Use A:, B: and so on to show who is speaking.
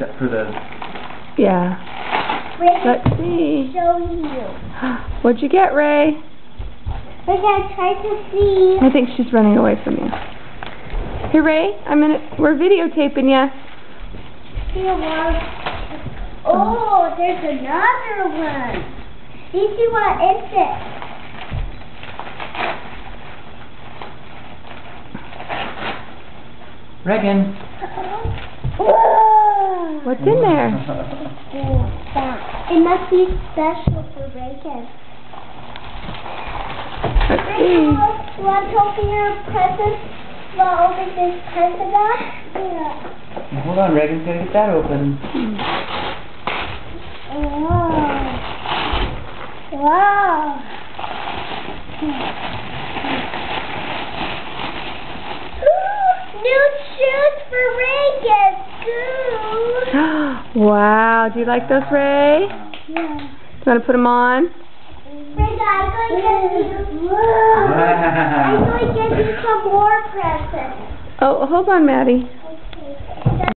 A: except for the...
B: Yeah.
C: Ray,
B: Let's see.
C: show you.
B: What'd you get, Ray?
C: We're gonna try to see.
B: I think she's running away from you. Hey, Ray, we're videotaping you.
C: Oh, there's another one. Let's see what is it.
A: Regan.
C: Whoa.
B: What's in there?
C: It must be special for Reagan.
B: Let's see.
C: Want to open your present? Want to open this present up? Yeah.
A: Hold on, Regan's gonna get that open.
C: Wow. New shoes for Reagan.
B: Wow, do you like those, Ray?
C: Yeah.
B: Do you want to put them on?
C: Reagan, I'm going to get you some more presents.
B: Oh, hold on, Maddie.